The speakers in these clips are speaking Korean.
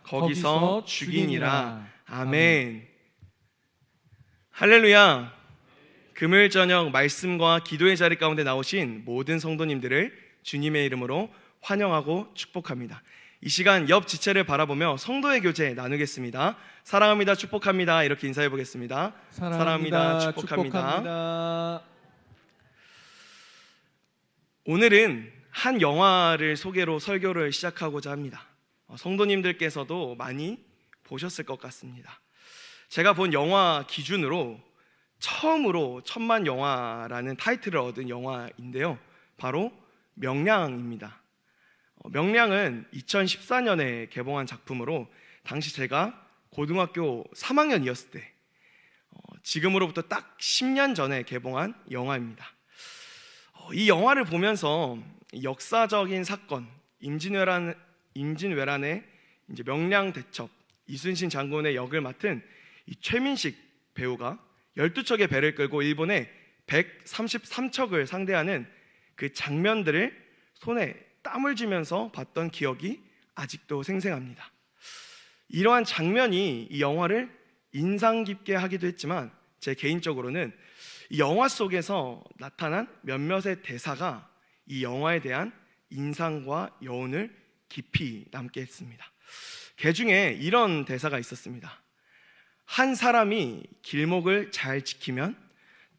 거기서 죽이니라. 아멘. 할렐루야. 금요일 저녁 말씀과 기도의 자리 가운데 나오신 모든 성도님들을 주님의 이름으로 환영하고 축복합니다. 이 시간 옆 지체를 바라보며 성도의 교제 나누겠습니다. 사랑합니다, 축복합니다. 이렇게 인사해 보겠습니다. 사랑합니다, 축복합니다. 오늘은 한 영화를 소개로 설교를 시작하고자 합니다. 성도님들께서도 많이 보셨을 것 같습니다. 제가 본 영화 기준으로 처음으로 천만 영화라는 타이틀을 얻은 영화인데요, 바로 명량입니다. 명량은 2014년에 개봉한 작품으로 당시 제가 고등학교 3학년이었을 때, 지금으로부터 딱 10년 전에 개봉한 영화입니다. 이 영화를 보면서 역사적인 사건, 임진왜란의 이제 명량대첩, 이순신 장군의 역을 맡은 이 최민식 배우가 12척의 배를 끌고 일본의 133척을 상대하는 그 장면들을 손에 땀을 쥐면서 봤던 기억이 아직도 생생합니다. 이러한 장면이 이 영화를 인상 깊게 하기도 했지만, 제 개인적으로는 이 영화 속에서 나타난 몇몇의 대사가 이 영화에 대한 인상과 여운을 깊이 남게 했습니다. 그 중에 이런 대사가 있었습니다. 한 사람이 길목을 잘 지키면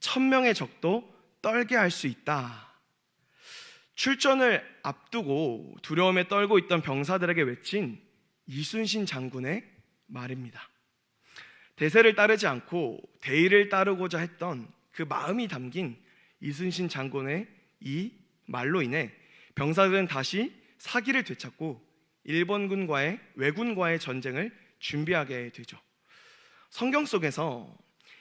1000명의 적도 떨게 할 수 있다. 출전을 앞두고 두려움에 떨고 있던 병사들에게 외친 이순신 장군의 말입니다. 대세를 따르지 않고 대의를 따르고자 했던 그 마음이 담긴 이순신 장군의 이 말로 인해 병사들은 다시 사기를 되찾고 일본군과의 왜군과의 전쟁을 준비하게 되죠. 성경 속에서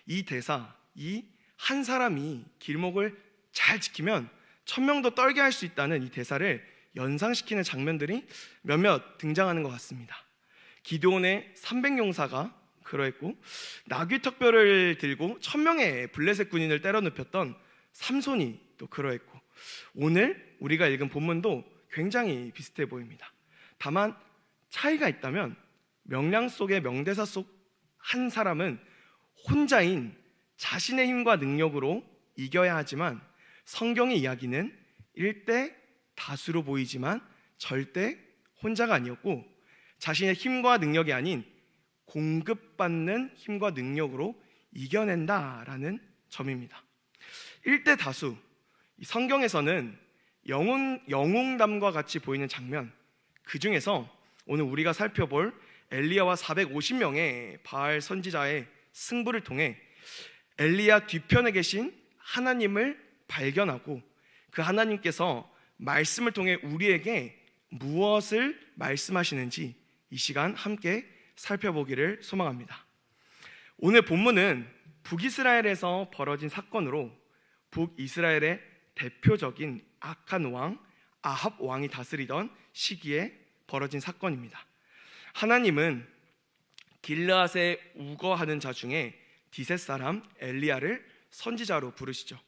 이 대사, 이 한 사람이 길목을 잘 지키면 1000명도 떨게 할 수 있다는 이 대사를 연상시키는 장면들이 몇몇 등장하는 것 같습니다. 기드온의 300용사가 그러했고, 나귀턱뼈를 들고 1000명의 블레셋 군인을 때려 눕혔던 삼손이 또 그러했고, 오늘 우리가 읽은 본문도 굉장히 비슷해 보입니다. 다만 차이가 있다면, 명량 속의 명대사 속 한 사람은 혼자인 자신의 힘과 능력으로 이겨야 하지만, 성경의 이야기는 일대 다수로 보이지만 절대 혼자가 아니었고, 자신의 힘과 능력이 아닌 공급받는 힘과 능력으로 이겨낸다라는 점입니다. 일대 다수, 성경에서는 영웅담과 같이 보이는 장면, 그 중에서 오늘 우리가 살펴볼 엘리야와 450명의 바알 선지자의 승부를 통해 엘리야 뒤편에 계신 하나님을 발견하고, 그 하나님께서 말씀을 통해 우리에게 무엇을 말씀하시는지 이 시간 함께 살펴보기를 소망합니다. 오늘 본문은 북이스라엘에서 벌어진 사건으로, 북이스라엘의 대표적인 악한 왕 아합 왕이 다스리던 시기에 벌어진 사건입니다. 하나님은 길르앗에 우거하는 자 중에 디셋 사람 엘리야를 선지자로 부르시죠.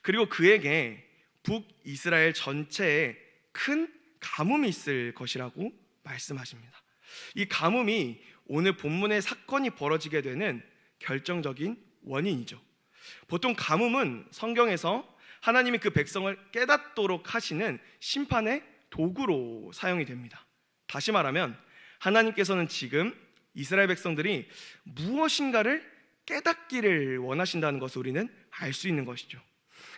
그리고 그에게 북이스라엘 전체에 큰 가뭄이 있을 것이라고 말씀하십니다. 이 가뭄이 오늘 본문의 사건이 벌어지게 되는 결정적인 원인이죠. 보통 가뭄은 성경에서 하나님이 그 백성을 깨닫도록 하시는 심판의 도구로 사용이 됩니다. 다시 말하면 하나님께서는 지금 이스라엘 백성들이 무엇인가를 깨닫기를 원하신다는 것을 우리는 알 수 있는 것이죠.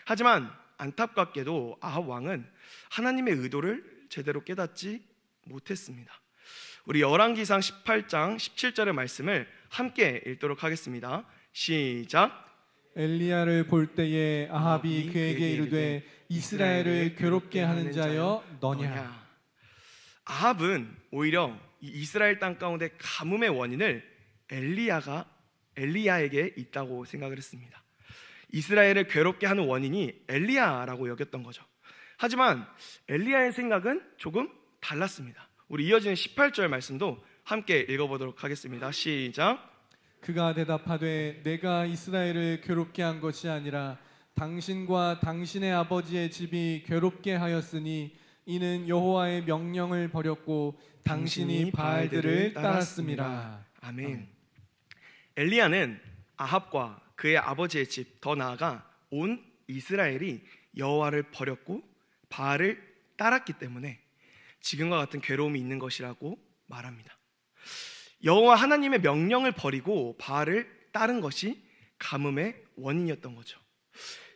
하지만 안타깝게도 아합 왕은 하나님의 의도를 제대로 깨닫지 못했습니다. 우리 열왕기상 18장 17절의 말씀을 함께 읽도록 하겠습니다. 시작. 엘리야를 볼 때에 아합이 그에게 이르되 이스라엘을 괴롭게 하는 자여 너냐. 아합은 오히려 이 이스라엘 땅 가운데 가뭄의 원인을 엘리야에게 있다고 생각을 했습니다. 이스라엘을 괴롭게 하는 원인이 엘리야라고 여겼던 거죠. 하지만 엘리야의 생각은 조금 달랐습니다. 우리 이어지는 18절 말씀도 함께 읽어보도록 하겠습니다. 시작. 그가 대답하되 내가 이스라엘을 괴롭게 한 것이 아니라 당신과 당신의 아버지의 집이 괴롭게 하였으니 이는 여호와의 명령을 버렸고 당신이 바알들을 따랐습니다. 아멘. 엘리야는 아합과 그의 아버지의 집, 더 나아가 온 이스라엘이 여호와를 버렸고 바알을 따랐기 때문에 지금과 같은 괴로움이 있는 것이라고 말합니다. 여호와 하나님의 명령을 버리고 바알을 따른 것이 가뭄의 원인이었던 거죠.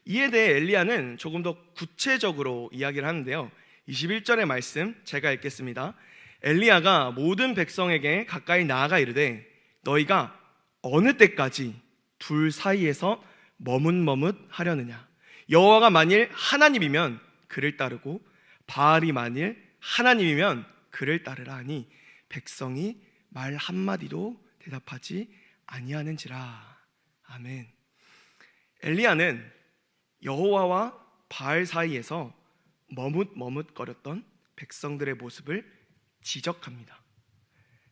이에 대해 엘리야는 조금 더 구체적으로 이야기를 하는데요. 21절의 말씀 제가 읽겠습니다. 엘리야가 모든 백성에게 가까이 나아가 이르되 너희가 어느 때까지 둘 사이에서 머뭇머뭇하려느냐. 여호와가 만일 하나님이면 그를 따르고 바알이 만일 하나님이면 그를 따르라 하니 백성이 말 한마디도 대답하지 아니하는지라. 아멘. 엘리야는 여호와와 바알 사이에서 머뭇머뭇거렸던 백성들의 모습을 지적합니다.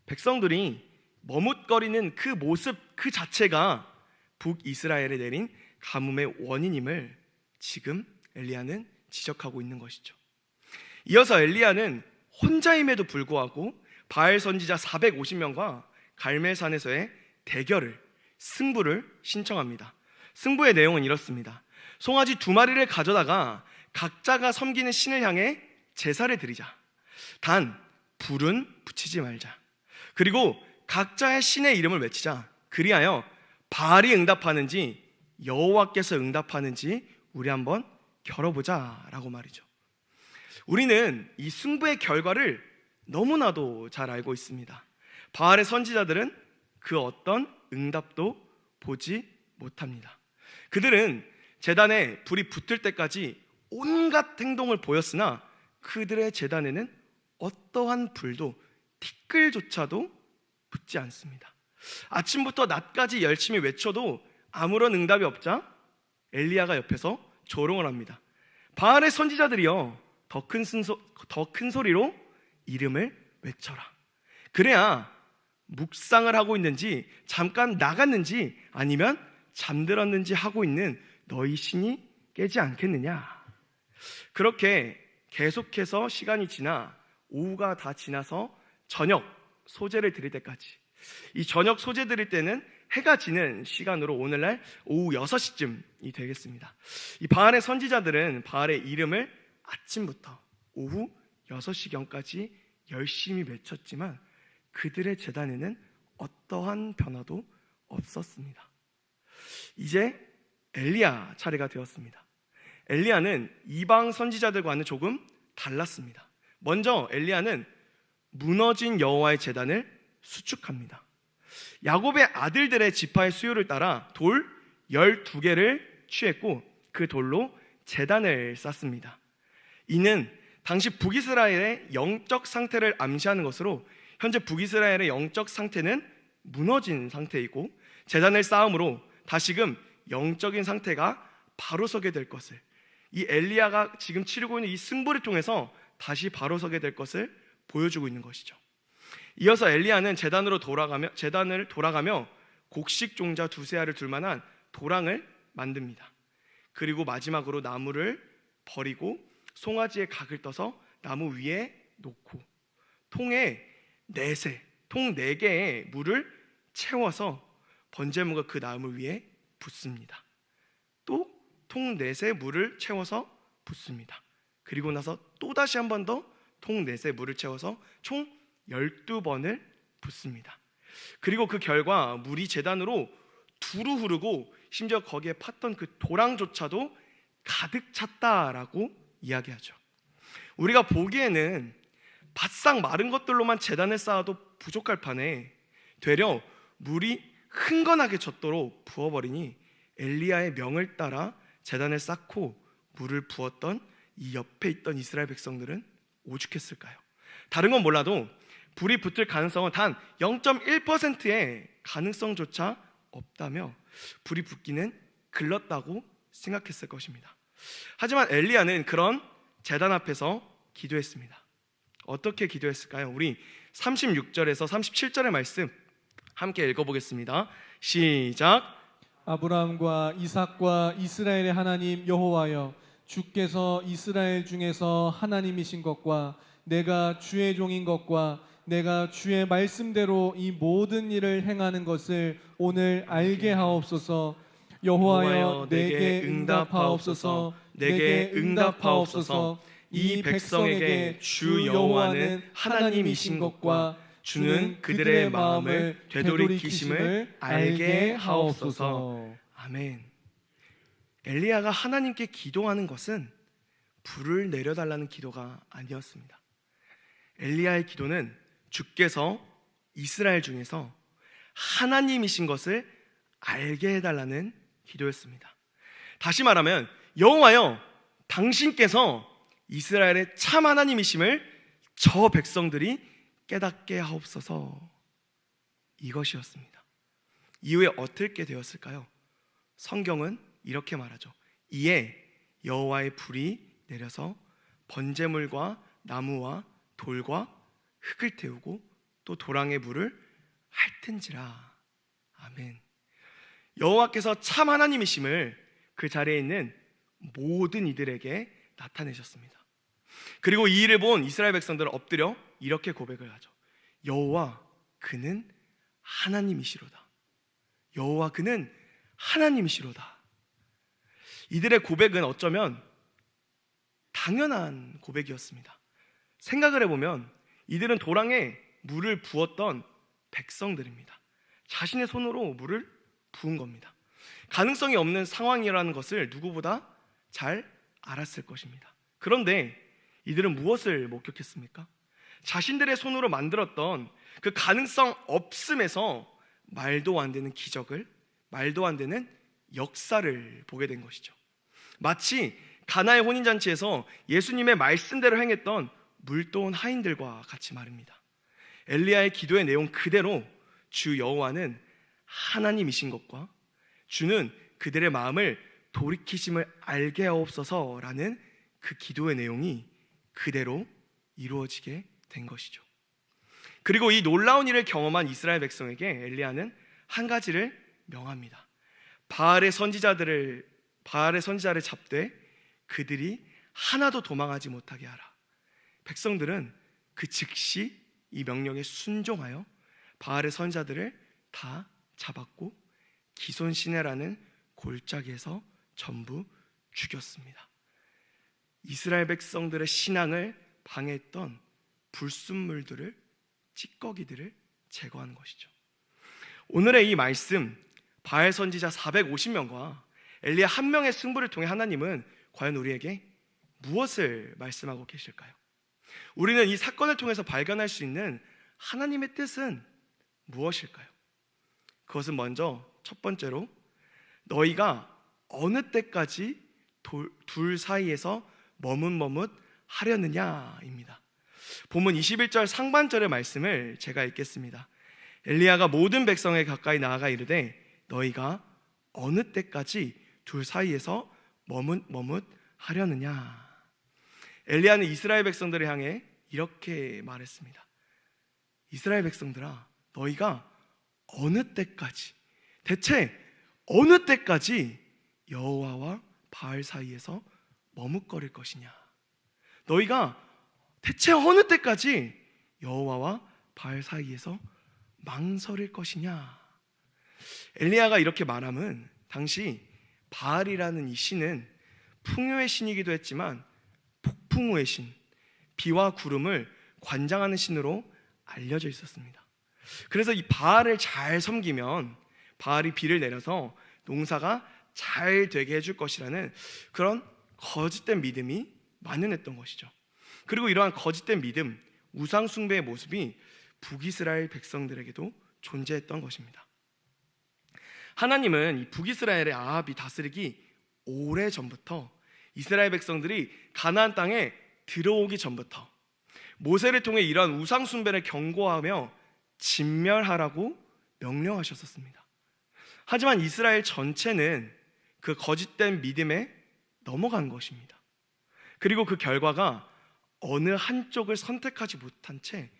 백성들이 머뭇거리는 그 모습 그 자체가 북이스라엘에 내린 가뭄의 원인임을 지금 엘리야는 지적하고 있는 것이죠. 이어서 엘리야는 혼자임에도 불구하고 바알 선지자 450명과 갈멜산에서의 대결을, 승부를 신청합니다. 승부의 내용은 이렇습니다. 송아지 2마리를 가져다가 각자가 섬기는 신을 향해 제사를 드리자. 단 불은 붙이지 말자. 그리고 각자의 신의 이름을 외치자. 그리하여 바알이 응답하는지 여호와께서 응답하는지 우리 한번 겨뤄보자 라고 말이죠. 우리는 이 승부의 결과를 너무나도 잘 알고 있습니다. 바알의 선지자들은 그 어떤 응답도 보지 못합니다. 그들은 제단에 불이 붙을 때까지 온갖 행동을 보였으나 그들의 제단에는 어떠한 불도 티끌조차도 붙지 않습니다. 아침부터 낮까지 열심히 외쳐도 아무런 응답이 없자 엘리야가 옆에서 조롱을 합니다. 바알의 선지자들이여 더 큰 소리로 이름을 외쳐라. 그래야 묵상을 하고 있는지 잠깐 나갔는지 아니면 잠들었는지 하고 있는 너희 신이 깨지 않겠느냐. 그렇게 계속해서 시간이 지나 오후가 다 지나서 저녁 소제를 드릴 때까지, 이 저녁 소제 드릴 때는 해가 지는 시간으로 오늘날 오후 6시쯤이 되겠습니다. 이 바알의 선지자들은 바알의 이름을 아침부터 오후 6시경까지 열심히 외쳤지만 그들의 제단에는 어떠한 변화도 없었습니다. 이제 엘리야 차례가 되었습니다. 엘리야는 이방 선지자들과는 조금 달랐습니다. 먼저 엘리야는 무너진 여호와의 제단을 수축합니다. 야곱의 아들들의 지파의 수요를 따라 돌 12개를 취했고 그 돌로 제단을 쌓습니다. 이는 당시 북이스라엘의 영적 상태를 암시하는 것으로 현재 북이스라엘의 영적 상태는 무너진 상태이고 제단을 쌓음으로 다시금 영적인 상태가 바로 서게 될 것을, 이 엘리야가 지금 치르고 있는 이 승부를 통해서 다시 바로 서게 될 것을 보여주고 있는 것이죠. 이어서 엘리야는 제단을 돌아가며 곡식 종자 2세알을 둘 만한 도랑을 만듭니다. 그리고 마지막으로 나무를 버리고 송아지의 각을 떠서 나무 위에 놓고 통에 통 4개의 물을 채워서 번제물과 그 나무 위에 붓습니다. 또 통 4새 물을 채워서 붓습니다. 그리고 나서 또다시 한 번 더 통 4새 물을 채워서 총 12번을 붓습니다. 그리고 그 결과 물이 제단으로 두루 흐르고 심지어 거기에 팠던 그 도랑조차도 가득 찼다라고 이야기하죠. 우리가 보기에는 바싹 마른 것들로만 제단을 쌓아도 부족할 판에 되려 물이 흥건하게 젖도록 부어버리니 엘리야의 명을 따라 제단을 쌓고 물을 부었던 이 옆에 있던 이스라엘 백성들은 오죽했을까요? 다른 건 몰라도 불이 붙을 가능성은 단 0.1%의 가능성조차 없다며 불이 붙기는 글렀다고 생각했을 것입니다. 하지만 엘리야는 그런 제단 앞에서 기도했습니다. 어떻게 기도했을까요? 우리 36절에서 37절의 말씀 함께 읽어보겠습니다. 시작. 아브라함과 이삭과 이스라엘의 하나님 여호와여, 주께서 이스라엘 중에서 하나님이신 것과 내가 주의 종인 것과 내가 주의 말씀대로 이 모든 일을 행하는 것을 오늘 알게 하옵소서. 여호와여 내게 응답하옵소서. 내게 응답하옵소서. 이 백성에게 주 여호와는 하나님이신 것과 주는 그들의 마음을 되돌이키심을 알게 하옵소서. 아멘. 엘리야가 하나님께 기도하는 것은 불을 내려달라는 기도가 아니었습니다. 엘리야의 기도는 주께서 이스라엘 중에서 하나님이신 것을 알게 해달라는 기도였습니다. 다시 말하면 여호와여 당신께서 이스라엘의 참 하나님이심을 저 백성들이 깨닫게 하옵소서. 이것이었습니다. 이후에 어떻게 되었을까요? 성경은 이렇게 말하죠. 이에 여호와의 불이 내려서 번제물과 나무와 돌과 흙을 태우고 또 도랑의 물을 핥은지라. 아멘. 여호와께서 참 하나님이심을 그 자리에 있는 모든 이들에게 나타내셨습니다. 그리고 이 일을 본 이스라엘 백성들은 엎드려 이렇게 고백을 하죠. 여호와 그는 하나님이시로다. 여호와 그는 하나님이시로다. 이들의 고백은 어쩌면 당연한 고백이었습니다. 생각을 해보면 이들은 도랑에 물을 부었던 백성들입니다. 자신의 손으로 물을 부은 겁니다. 가능성이 없는 상황이라는 것을 누구보다 잘 알았을 것입니다. 그런데 이들은 무엇을 목격했습니까? 자신들의 손으로 만들었던 그 가능성 없음에서 말도 안 되는 기적을, 말도 안 되는 역사를 보게 된 것이죠. 마치 가나의 혼인잔치에서 예수님의 말씀대로 행했던 물도온 하인들과 같이 말입니다. 엘리야의 기도의 내용 그대로 주 여호와는 하나님이신 것과 주는 그들의 마음을 돌이키심을 알게 하옵소서라는 그 기도의 내용이 그대로 이루어지게 된 것이죠. 그리고 이 놀라운 일을 경험한 이스라엘 백성에게 엘리야는 한 가지를 명합니다. 바알의 선지자를 잡되 그들이 하나도 도망하지 못하게 하라. 백성들은 그 즉시 이 명령에 순종하여 바알의 선지자들을 다 잡았고 기손시내라는 골짜기에서 전부 죽였습니다. 이스라엘 백성들의 신앙을 방해했던 불순물들을, 찌꺼기들을 제거한 것이죠. 오늘의 이 말씀, 바알 선지자 450명과 엘리야 한 명의 승부를 통해 하나님은 과연 우리에게 무엇을 말씀하고 계실까요? 우리는 이 사건을 통해서 발견할 수 있는 하나님의 뜻은 무엇일까요? 그것은 먼저 첫 번째로 너희가 어느 때까지 둘 사이에서 머뭇머뭇 하려느냐입니다. 본문 21절 상반절의 말씀을 제가 읽겠습니다. 엘리야가 모든 백성에 가까이 나아가 이르되 너희가 어느 때까지 둘 사이에서 머뭇머뭇 하려느냐. 엘리야는 이스라엘 백성들을 향해 이렇게 말했습니다. 이스라엘 백성들아, 너희가 어느 때까지, 대체 어느 때까지 여호와와 바알 사이에서 머뭇거릴 것이냐. 너희가 대체 어느 때까지 여호와와 바알 사이에서 망설일 것이냐. 엘리야가 이렇게 말함은 당시 바알이라는 이 신은 풍요의 신이기도 했지만 폭풍우의 신, 비와 구름을 관장하는 신으로 알려져 있었습니다. 그래서 이 바알을 잘 섬기면 바알이 비를 내려서 농사가 잘 되게 해줄 것이라는 그런 거짓된 믿음이 만연했던 것이죠. 그리고 이러한 거짓된 믿음, 우상 숭배의 모습이 북이스라엘 백성들에게도 존재했던 것입니다. 하나님은 이 북이스라엘의 아합이 다스리기 오래전부터 이스라엘 백성들이 가나안 땅에 들어오기 전부터 모세를 통해 이러한 우상 숭배를 경고하며 진멸하라고 명령하셨었습니다. 하지만 이스라엘 전체는 그 거짓된 믿음에 넘어간 것입니다. 그리고 그 결과가 어느 한쪽을 선택하지 못한 채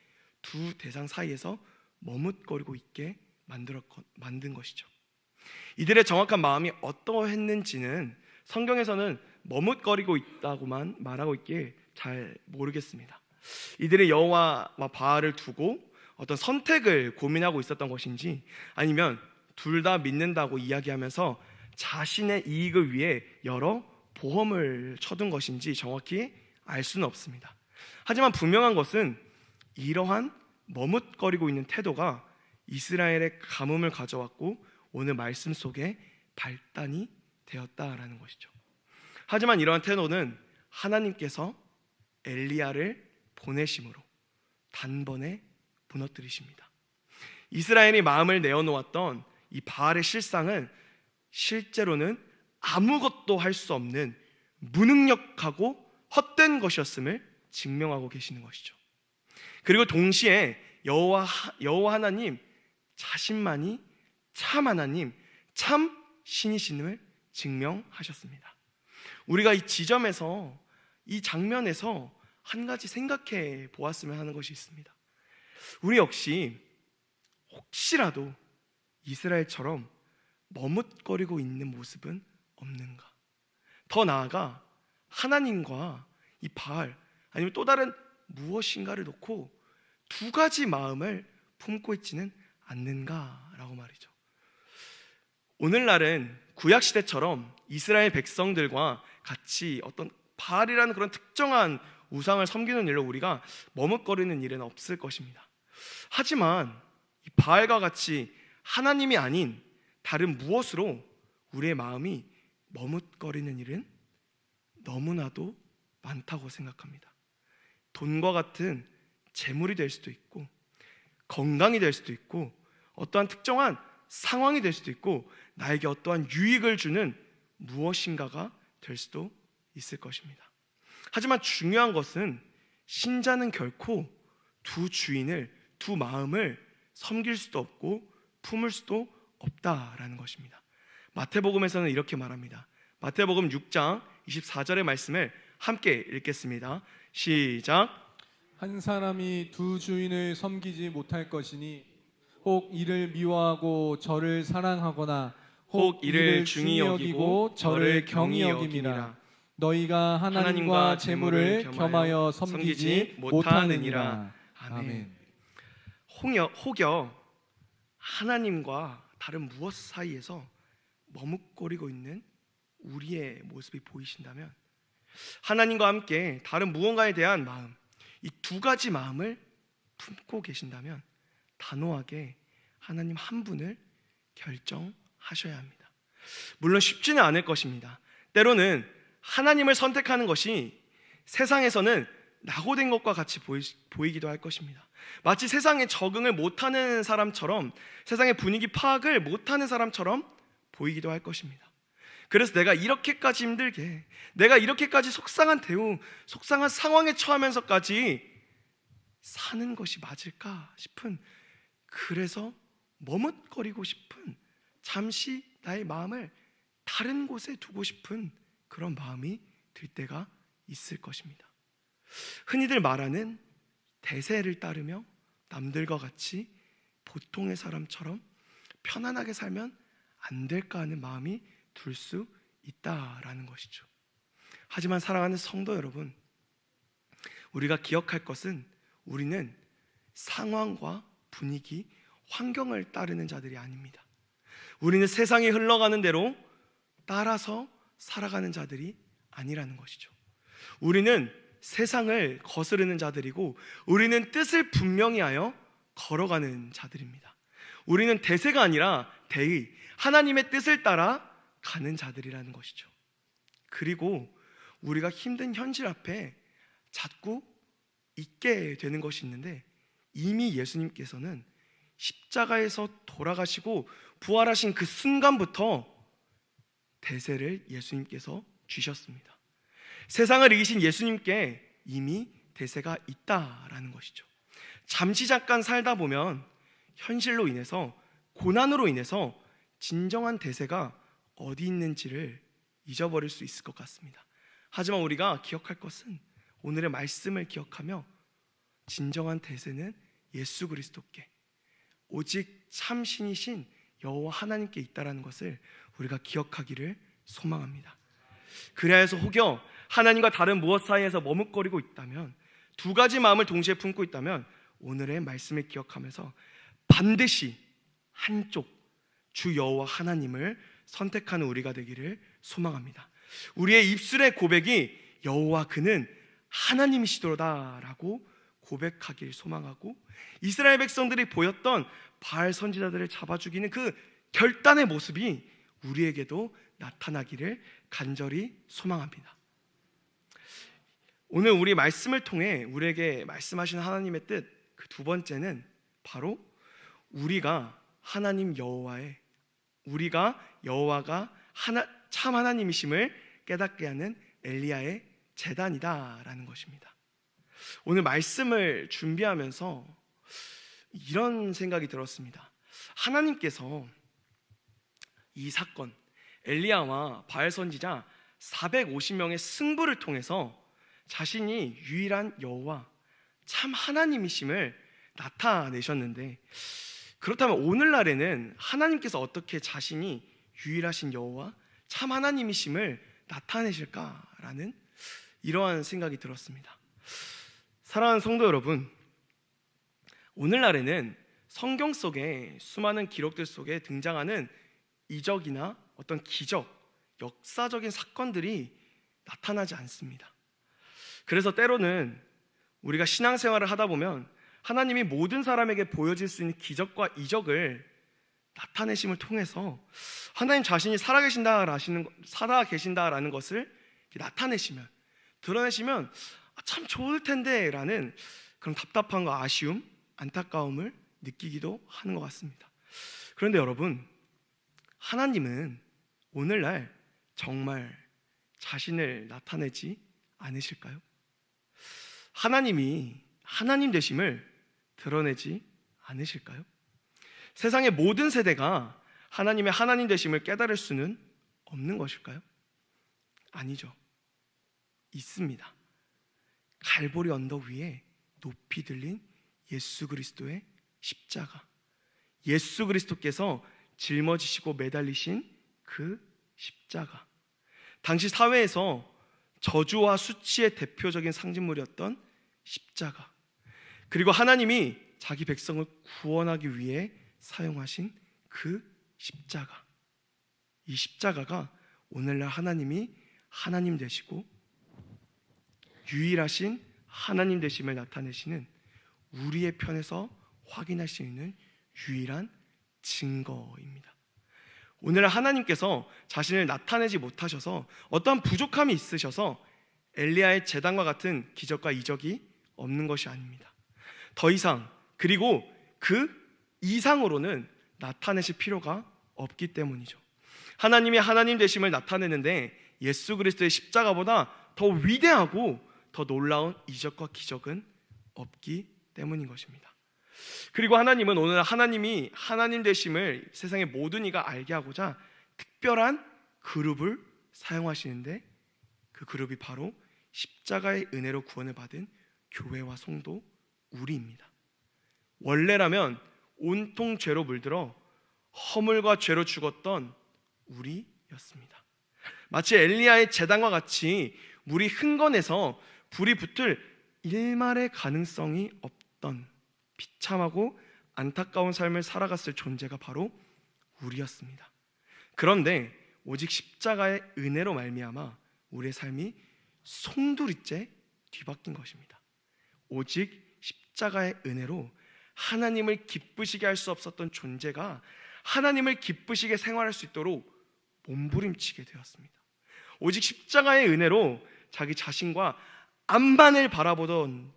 두 대상 사이에서 머뭇거리고 있게 만든 것이죠. 이들의 정확한 마음이 어떠했는지는 성경에서는 머뭇거리고 있다고만 말하고 있기에 잘 모르겠습니다. 이들이 여호와와 바알을 두고 어떤 선택을 고민하고 있었던 것인지, 아니면 둘 다 믿는다고 이야기하면서 자신의 이익을 위해 여러 보험을 쳐둔 것인지 정확히 알 수는 없습니다. 하지만 분명한 것은 이러한 머뭇거리고 있는 태도가 이스라엘의 가뭄을 가져왔고 오늘 말씀 속에 발단이 되었다라는 것이죠. 하지만 이러한 태도는 하나님께서 엘리야를 보내심으로 단번에 무너뜨리십니다. 이스라엘이 마음을 내어놓았던 이 바알의 실상은 실제로는 아무것도 할 수 없는 무능력하고 헛된 것이었음을 증명하고 계시는 것이죠. 그리고 동시에 여호와 하나님 자신만이 참 하나님, 참 신이심을 증명하셨습니다. 우리가 이 지점에서, 이 장면에서 한 가지 생각해 보았으면 하는 것이 있습니다. 우리 역시 혹시라도 이스라엘처럼 머뭇거리고 있는 모습은 없는가? 더 나아가 하나님과 이 바알, 아니면 또 다른 무엇인가를 놓고 두 가지 마음을 품고 있지는 않는가라고 말이죠. 오늘날은 구약시대처럼 이스라엘 백성들과 같이 어떤 바알이라는 그런 특정한 우상을 섬기는 일로 우리가 머뭇거리는 일은 없을 것입니다. 하지만 이 바알과 같이 하나님이 아닌 다른 무엇으로 우리의 마음이 머뭇거리는 일은 너무나도 많다고 생각합니다. 돈과 같은 재물이 될 수도 있고, 건강이 될 수도 있고, 어떠한 특정한 상황이 될 수도 있고, 나에게 어떠한 유익을 주는 무엇인가가 될 수도 있을 것입니다. 하지만 중요한 것은 신자는 결코 두 주인을, 두 마음을 섬길 수도 없고 품을 수도 없다라는 것입니다. 마태복음에서는 이렇게 말합니다. 마태복음 6장 24절의 말씀을 함께 읽겠습니다. 시작. 한 사람이 두 주인을 섬기지 못할 것이니 혹 이를 미워하고 저를 사랑하거나 혹 이를 중히 여기고 저를 경히 여김이라. 너희가 하나님과 재물을 겸하여 섬기지 못하느니라. 아멘. 혹여 하나님과 다른 무엇 사이에서 머뭇거리고 있는 우리의 모습이 보이신다면, 하나님과 함께 다른 무언가에 대한 마음, 이 두 가지 마음을 품고 계신다면 단호하게 하나님 한 분을 결정하셔야 합니다. 물론 쉽지는 않을 것입니다. 때로는 하나님을 선택하는 것이 세상에서는 낙오된 것과 같이 보이기도 할 것입니다. 마치 세상에 적응을 못하는 사람처럼, 세상의 분위기 파악을 못하는 사람처럼 보이기도 할 것입니다. 그래서 내가 이렇게까지 힘들게, 내가 이렇게까지 속상한 대우, 속상한 상황에 처하면서까지 사는 것이 맞을까 싶은, 그래서 머뭇거리고 싶은, 잠시 나의 마음을 다른 곳에 두고 싶은 그런 마음이 들 때가 있을 것입니다. 흔히들 말하는 대세를 따르며 남들과 같이 보통의 사람처럼 편안하게 살면 안 될까 하는 마음이 들 수 있다라는 것이죠. 하지만 사랑하는 성도 여러분, 우리가 기억할 것은 우리는 상황과 분위기, 환경을 따르는 자들이 아닙니다. 우리는 세상이 흘러가는 대로 따라서 살아가는 자들이 아니라는 것이죠. 우리는 세상을 거스르는 자들이고, 우리는 뜻을 분명히 하여 걸어가는 자들입니다. 우리는 대세가 아니라 대의, 하나님의 뜻을 따라 가는 자들이라는 것이죠. 그리고 우리가 힘든 현실 앞에 자꾸 잊게 되는 것이 있는데, 이미 예수님께서는 십자가에서 돌아가시고 부활하신 그 순간부터 대세를 예수님께서 주셨습니다. 세상을 이기신 예수님께 이미 대세가 있다라는 것이죠. 잠시 잠깐 살다 보면 현실로 인해서, 고난으로 인해서 진정한 대세가 어디 있는지를 잊어버릴 수 있을 것 같습니다. 하지만 우리가 기억할 것은 오늘의 말씀을 기억하며 진정한 대세는 예수 그리스도께, 오직 참 신이신 여호와 하나님께 있다라는 것을 우리가 기억하기를 소망합니다. 그리하여서 혹여 하나님과 다른 무엇 사이에서 머뭇거리고 있다면, 두 가지 마음을 동시에 품고 있다면 오늘의 말씀을 기억하면서 반드시 한쪽 주 여호와 하나님을 선택하는 우리가 되기를 소망합니다. 우리의 입술의 고백이 여호와 그는 하나님이시도다라고 고백하길 소망하고, 이스라엘 백성들이 보였던 바알 선지자들을 잡아 죽이는 그 결단의 모습이 우리에게도 나타나기를 간절히 소망합니다. 오늘 우리 말씀을 통해 우리에게 말씀하신 하나님의 뜻, 그 두 번째는 바로 우리가 여호와가 참 하나님이심을 깨닫게 하는 엘리야의 제단이다라는 것입니다. 오늘 말씀을 준비하면서 이런 생각이 들었습니다. 하나님께서 이 사건, 엘리야와 바알 선지자 450명의 승부를 통해서 자신이 유일한 여호와 참 하나님이심을 나타내셨는데, 그렇다면 오늘날에는 하나님께서 어떻게 자신이 유일하신 여호와 참 하나님이심을 나타내실까라는 이러한 생각이 들었습니다. 사랑하는 성도 여러분, 오늘날에는 성경 속에 수많은 기록들 속에 등장하는 이적이나 어떤 기적, 역사적인 사건들이 나타나지 않습니다. 그래서 때로는 우리가 신앙생활을 하다 보면 하나님이 모든 사람에게 보여줄 수 있는 기적과 이적을 나타내심을 통해서 하나님 자신이 살아계신다라는 것을 나타내시면, 드러내시면 참 좋을 텐데 라는 그런 답답함과 아쉬움, 안타까움을 느끼기도 하는 것 같습니다. 그런데 여러분, 하나님은 오늘날 정말 자신을 나타내지 않으실까요? 하나님이 하나님 되심을 드러내지 않으실까요? 세상의 모든 세대가 하나님의 하나님 되심을 깨달을 수는 없는 것일까요? 아니죠. 있습니다. 갈보리 언덕 위에 높이 들린 예수 그리스도의 십자가, 예수 그리스도께서 짊어지시고 매달리신 그 십자가, 당시 사회에서 저주와 수치의 대표적인 상징물이었던 십자가, 그리고 하나님이 자기 백성을 구원하기 위해 사용하신 그 십자가, 이 십자가가 오늘날 하나님이 하나님 되시고 유일하신 하나님 되심을 나타내시는 우리의 편에서 확인할 수 있는 유일한 증거입니다. 오늘 하나님께서 자신을 나타내지 못하셔서 어떠한 부족함이 있으셔서 엘리야의 제단과 같은 기적과 이적이 없는 것이 아닙니다. 더 이상, 그리고 그 이상으로는 나타내실 필요가 없기 때문이죠. 하나님이 하나님 되심을 나타내는데 예수 그리스도의 십자가보다 더 위대하고 더 놀라운 이적과 기적은 없기 때문인 것입니다. 그리고 하나님은 오늘 하나님이 하나님 되심을 세상의 모든 이가 알게 하고자 특별한 그룹을 사용하시는데, 그 그룹이 바로 십자가의 은혜로 구원을 받은 교회와 성도 우리입니다. 원래라면 온통 죄로 물들어 허물과 죄로 죽었던 우리였습니다. 마치 엘리야의 제단과 같이 물이 흥건해서 불이 붙을 일말의 가능성이 없던 비참하고 안타까운 삶을 살아갔을 존재가 바로 우리였습니다. 그런데 오직 십자가의 은혜로 말미암아 우리의 삶이 송두리째 뒤바뀐 것입니다. 오직 십자가의 은혜로 하나님을 기쁘시게 할 수 없었던 존재가 하나님을 기쁘시게 생활할 수 있도록 몸부림치게 되었습니다. 오직 십자가의 은혜로 자기 자신과 앞만을 바라보던,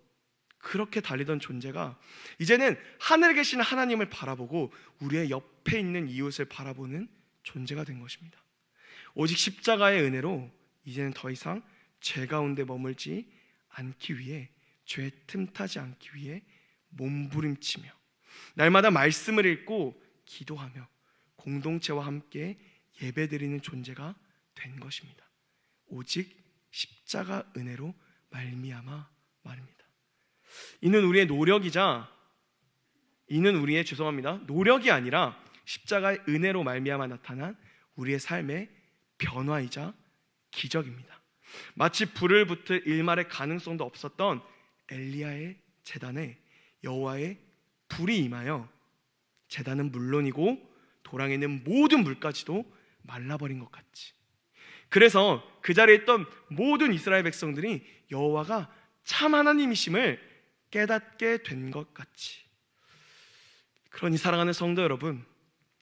그렇게 달리던 존재가 이제는 하늘에 계신 하나님을 바라보고 우리의 옆에 있는 이웃을 바라보는 존재가 된 것입니다. 오직 십자가의 은혜로 이제는 더 이상 죄 가운데 머물지 않기 위해, 죄에 틈타지 않기 위해 몸부림치며 날마다 말씀을 읽고 기도하며 공동체와 함께 예배드리는 존재가 된 것입니다. 오직 십자가 은혜로 말미암아 말입니다. 이는 우리의 노력이 아니라 십자가의 은혜로 말미암아 나타난 우리의 삶의 변화이자 기적입니다. 마치 불을 붙을 일말의 가능성도 없었던 엘리야의 제단에 여호와의 불이 임하여 제단은 물론이고 도랑에 있는 모든 물까지도 말라버린 것 같이, 그래서 그 자리에 있던 모든 이스라엘 백성들이 여호와가 참 하나님이심을 깨닫게 된 것 같이. 그러니 사랑하는 성도 여러분,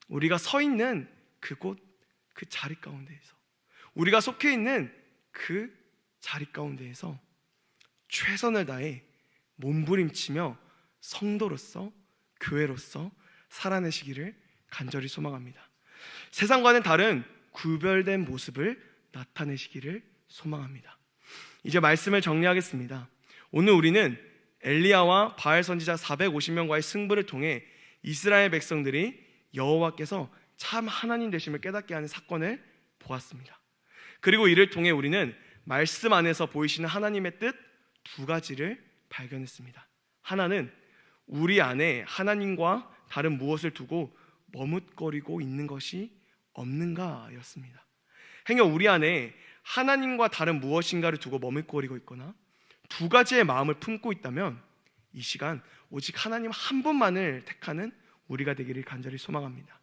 우리가 서 있는 그곳, 그 자리 가운데에서, 우리가 속해 있는 그 자리 가운데에서 최선을 다해 몸부림치며 성도로서, 교회로서 살아내시기를 간절히 소망합니다. 세상과는 다른 구별된 모습을 나타내시기를 소망합니다. 이제 말씀을 정리하겠습니다. 오늘 우리는 엘리야와 바알 선지자 450명과의 승부를 통해 이스라엘 백성들이 여호와께서 참 하나님 되심을 깨닫게 하는 사건을 보았습니다. 그리고 이를 통해 우리는 말씀 안에서 보이시는 하나님의 뜻 두 가지를 발견했습니다. 하나는 우리 안에 하나님과 다른 무엇을 두고 머뭇거리고 있는 것이 없는가 였습니다. 행여 우리 안에 하나님과 다른 무엇인가를 두고 머뭇거리고 있거나 두 가지의 마음을 품고 있다면 이 시간 오직 하나님 한 분만을 택하는 우리가 되기를 간절히 소망합니다.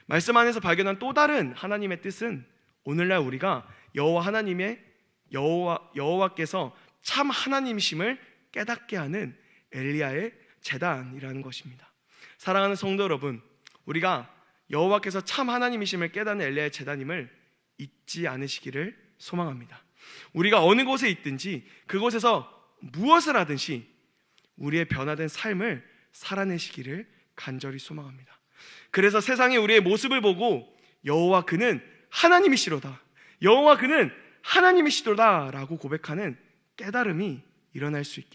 말씀 안에서 발견한 또 다른 하나님의 뜻은 오늘날 우리가 여호와께서 참 하나님이심을 깨닫게 하는 엘리야의 제단이라는 것입니다. 사랑하는 성도 여러분, 우리가 여호와께서 참 하나님이심을 깨닫는 엘리야의 제단임을 잊지 않으시기를 소망합니다. 우리가 어느 곳에 있든지 그곳에서 무엇을 하든지 우리의 변화된 삶을 살아내시기를 간절히 소망합니다. 그래서 세상이 우리의 모습을 보고 여호와 그는 하나님이시로다, 여호와 그는 하나님이시로다 라고 고백하는 깨달음이 일어날 수 있기를